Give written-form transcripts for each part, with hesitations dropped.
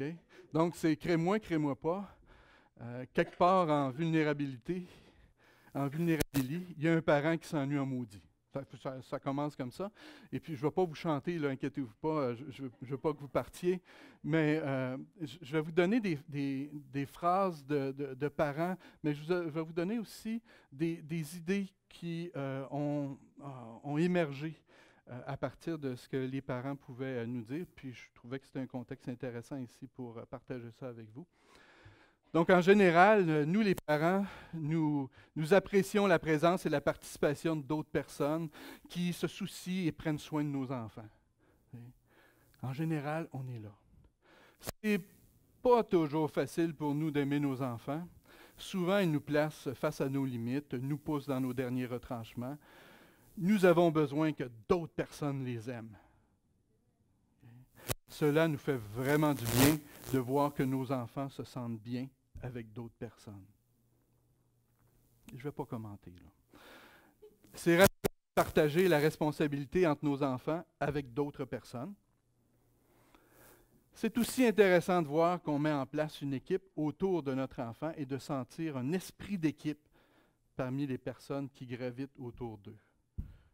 OK? Donc, c'est crée-moi pas. Quelque part en vulnérabilité, il y a un parent qui s'ennuie en maudit. Ça commence comme ça. Et puis, je ne vais pas vous chanter, là, inquiétez-vous pas, je ne veux pas que vous partiez, mais je vais vous donner des phrases de parents, mais je vais vous donner aussi des idées qui ont émergé à partir de ce que les parents pouvaient nous dire. Puis, je trouvais que c'était un contexte intéressant ici pour partager ça avec vous. Donc, en général, nous, les parents, nous apprécions la présence et la participation d'autres personnes qui se soucient et prennent soin de nos enfants. En général, on est là. C'est pas toujours facile pour nous d'aimer nos enfants. Souvent, ils nous placent face à nos limites, nous poussent dans nos derniers retranchements. Nous avons besoin que d'autres personnes les aiment. Cela nous fait vraiment du bien de voir que nos enfants se sentent bien avec d'autres personnes. Je ne vais pas commenter, là. C'est partager la responsabilité entre nos enfants avec d'autres personnes. C'est aussi intéressant de voir qu'on met en place une équipe autour de notre enfant et de sentir un esprit d'équipe parmi les personnes qui gravitent autour d'eux.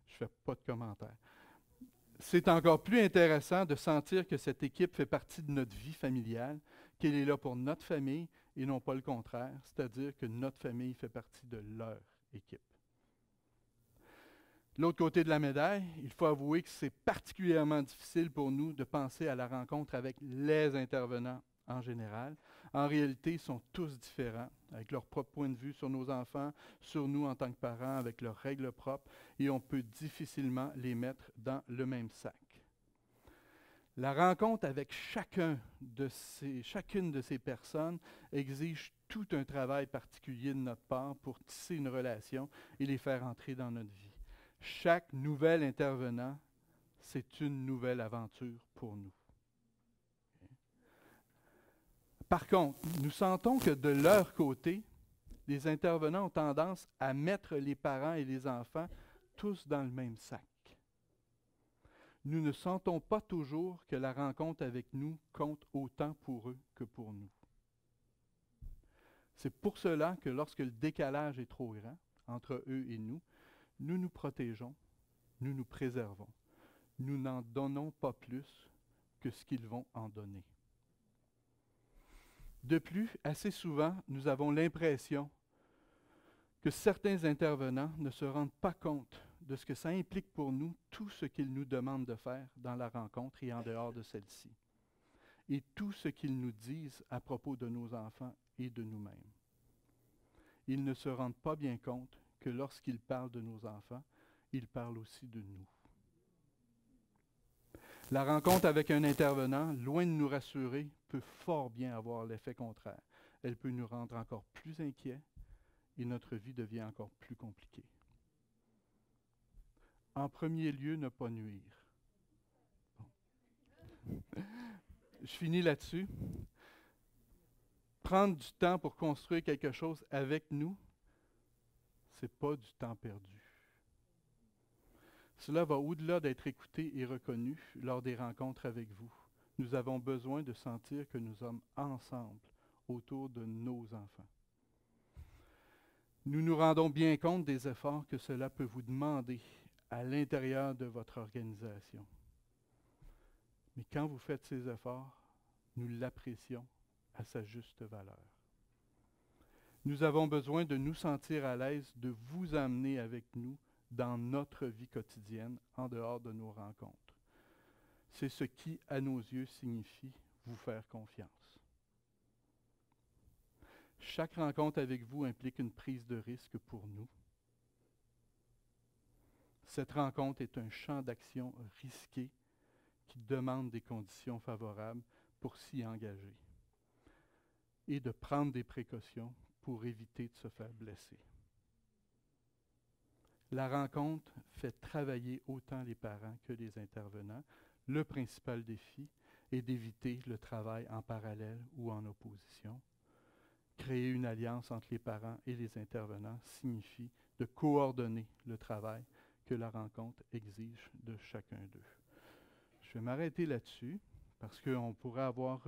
Je ne fais pas de commentaires. C'est encore plus intéressant de sentir que cette équipe fait partie de notre vie familiale, qu'elle est là pour notre famille et non pas le contraire, c'est-à-dire que notre famille fait partie de leur équipe. L'autre côté de la médaille, il faut avouer que c'est particulièrement difficile pour nous de penser à la rencontre avec les intervenants en général. En réalité, ils sont tous différents, avec leur propre point de vue sur nos enfants, sur nous en tant que parents, avec leurs règles propres, et on peut difficilement les mettre dans le même sac. La rencontre avec chacune de ces personnes exige tout un travail particulier de notre part pour tisser une relation et les faire entrer dans notre vie. Chaque nouvel intervenant, c'est une nouvelle aventure pour nous. Par contre, nous sentons que de leur côté, les intervenants ont tendance à mettre les parents et les enfants tous dans le même sac. Nous ne sentons pas toujours que la rencontre avec nous compte autant pour eux que pour nous. C'est pour cela que lorsque le décalage est trop grand entre eux et nous nous protégeons, nous nous préservons. Nous n'en donnons pas plus que ce qu'ils vont en donner. De plus, assez souvent, nous avons l'impression que certains intervenants ne se rendent pas compte de ce que ça implique pour nous, tout ce qu'ils nous demandent de faire dans la rencontre et en dehors de celle-ci, et tout ce qu'ils nous disent à propos de nos enfants et de nous-mêmes. Ils ne se rendent pas bien compte que lorsqu'ils parlent de nos enfants, ils parlent aussi de nous. La rencontre avec un intervenant, loin de nous rassurer, peut fort bien avoir l'effet contraire. Elle peut nous rendre encore plus inquiets et notre vie devient encore plus compliquée. En premier lieu, ne pas nuire. Bon. Je finis là-dessus. Prendre du temps pour construire quelque chose avec nous, ce n'est pas du temps perdu. Cela va au-delà d'être écouté et reconnu lors des rencontres avec vous. Nous avons besoin de sentir que nous sommes ensemble autour de nos enfants. Nous nous rendons bien compte des efforts que cela peut vous demander à l'intérieur de votre organisation. Mais quand vous faites ces efforts, nous l'apprécions à sa juste valeur. Nous avons besoin de nous sentir à l'aise de vous amener avec nous dans notre vie quotidienne, en dehors de nos rencontres. C'est ce qui, à nos yeux, signifie vous faire confiance. Chaque rencontre avec vous implique une prise de risque pour nous. Cette rencontre est un champ d'action risqué qui demande des conditions favorables pour s'y engager et de prendre des précautions pour éviter de se faire blesser. La rencontre fait travailler autant les parents que les intervenants. Le principal défi est d'éviter le travail en parallèle ou en opposition. Créer une alliance entre les parents et les intervenants signifie de coordonner le travail que la rencontre exige de chacun d'eux. Je vais m'arrêter là-dessus parce qu'on pourrait avoir